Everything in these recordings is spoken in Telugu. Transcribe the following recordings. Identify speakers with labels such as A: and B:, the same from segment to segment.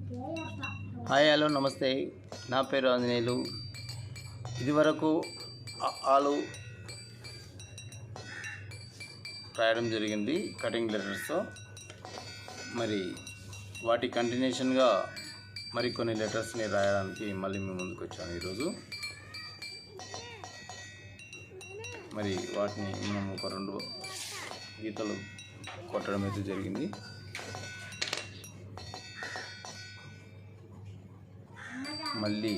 A: హాయ్ హలో నమస్తే, నా పేరు ఆంజనేయులు. ఇదివరకు ఆలు రాయడం జరిగింది కటింగ్ లెటర్స్తో. మరి వాటి కంటిన్యూషన్గా మరికొన్ని లెటర్స్ని రాయడానికి మళ్ళీ మేము ముందుకు వచ్చాము ఈరోజు. మరి వాటిని మనం ఒక 2 గీతలు కొట్టడం అయితే జరిగింది. మళ్ళీ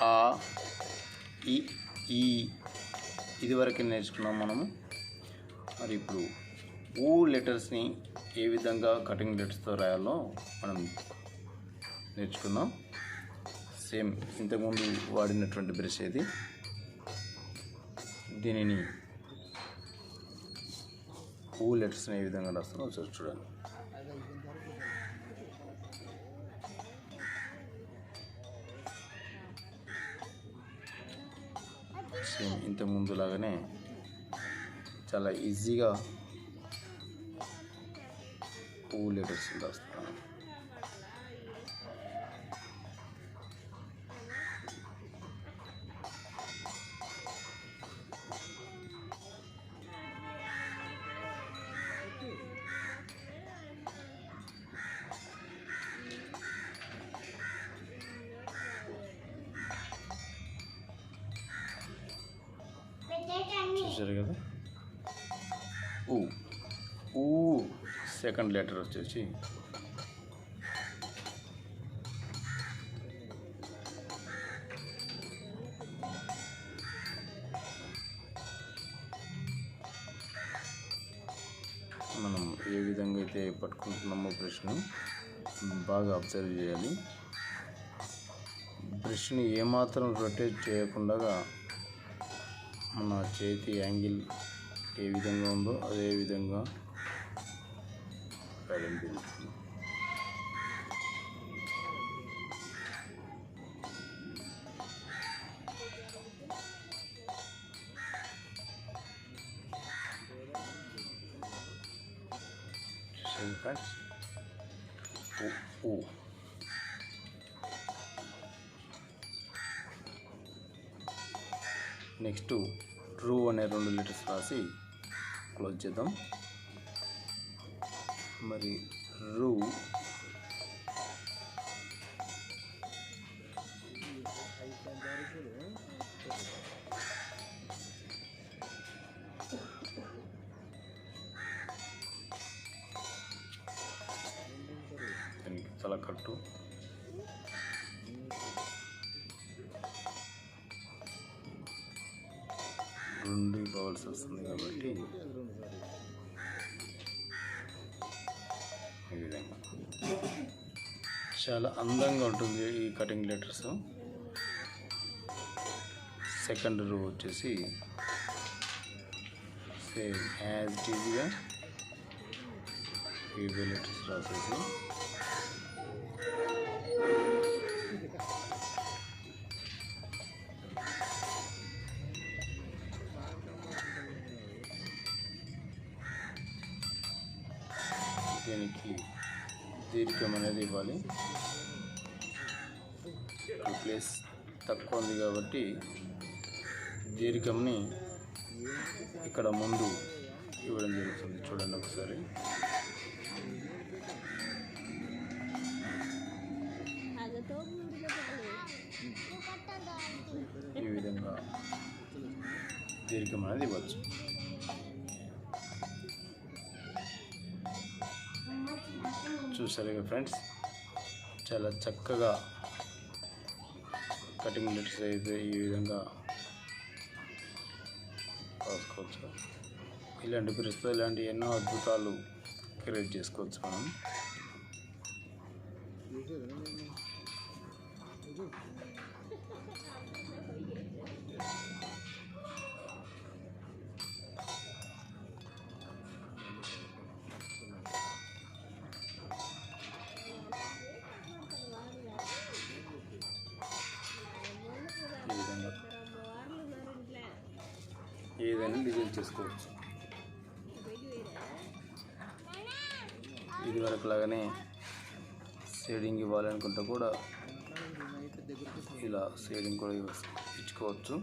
A: ఆ ఈ ఇదివరకు నేర్చుకున్నాం మనము. మరి ఇప్పుడు ఊ లెటర్స్ని ఏ విధంగా కటింగ్ లెటర్స్తో రాయాలో మనం నేర్చుకుందాం. సేమ్ ఇంతకుముందు వాడినటువంటి బ్రష్ ఇది. దీనిని ఊ లెటర్స్ని ఏ విధంగా రాస్తామో ఒకసారి చూడండి. సేమ్ ఇంత ముందులాగానే చాలా ఈజీగా ఊ లెటర్స్ రాస్తున్నాను. చూసారు కదా, ఊ సెకండ్ లెటర్ వచ్చేసి మనం ఏ విధంగా అయితే పట్టుకుంటున్నామో బ్రష్ని బాగా అబ్జర్వ్ చేయాలి. బ్రష్ని ఏమాత్రం రొటేట్ చేయకుండా మన చేతి యాంగిల్ ఏ విధంగా ఉందో అదే విధంగా రాయడం జరుగుతుంది. ఫ్రెండ్స్, నెక్స్ట్ రూ అనే 2 లెటర్స్ రాసి క్లోజ్ చేద్దాం. మరి రూ దానికి తలకట్టు, రెండు కావాల్సి వస్తుంది కాబట్టి ఈ విధంగా చాలా అందంగా ఉంటుంది ఈ కటింగ్ లెటర్స్. సెకండ్ రో వచ్చేసి సేమ్ యాజ్ ఇట్ ఈజ్గా ఈ లెటర్స్ రాసేసి దీనికి దీర్ఘం అనేది ఇవ్వాలి. ప్లేస్ తక్కువ ఉంది కాబట్టి దీర్ఘంని ఇక్కడ ముందు ఇవ్వడం జరుగుతుంది. చూడండి ఒకసారి. ఈ విధంగా దీర్ఘం అనేది ఇవ్వచ్చు. చూసారు కదా ఫ్రెండ్స్, చాలా చక్కగా కటింగ్ లెటర్స్ అయితే ఈ విధంగా రాసుకోవచ్చు. ఇలాంటి బ్రష్తో ఇలాంటి ఎన్నో అద్భుతాలు క్రియేట్ చేసుకోవచ్చు మనం. ఏదైనా డిజైన్ చేసుకోవచ్చు. ఇది వరకు లాగానే షేడింగ్ ఇవ్వాలనుకుంటే కూడా ఇలా షేడింగ్ కూడా ఇచ్చుకోవచ్చు.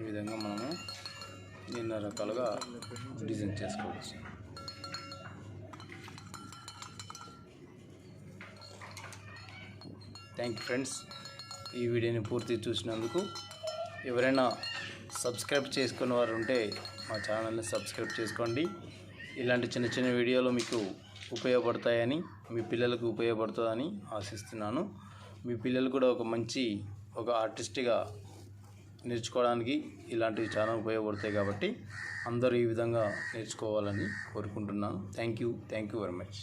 A: ఈ విధంగా మనము ఎన్నో రకాలుగా డిజైన్ చేసుకోవచ్చు. థ్యాంక్ యూ ఫ్రెండ్స్, ఈ వీడియోని పూర్తిగా చూసినందుకు. ఎవరైనా సబ్స్క్రైబ్ చేసుకున్న వారు ఉంటే మా ఛానల్ని సబ్స్క్రైబ్ చేసుకోండి. ఇలాంటి చిన్న చిన్న వీడియోలు మీకు ఉపయోగపడతాయని, మీ పిల్లలకు ఉపయోగపడుతుందని ఆశిస్తున్నాను. మీ పిల్లలు కూడా ఒక ఆర్టిస్ట్గా నేర్చుకోవడానికి ఇలాంటివి చాలా ఉపయోగపడతాయి కాబట్టి అందరూ ఈ విధంగా నేర్చుకోవాలని కోరుకుంటున్నాను. Thank you very much.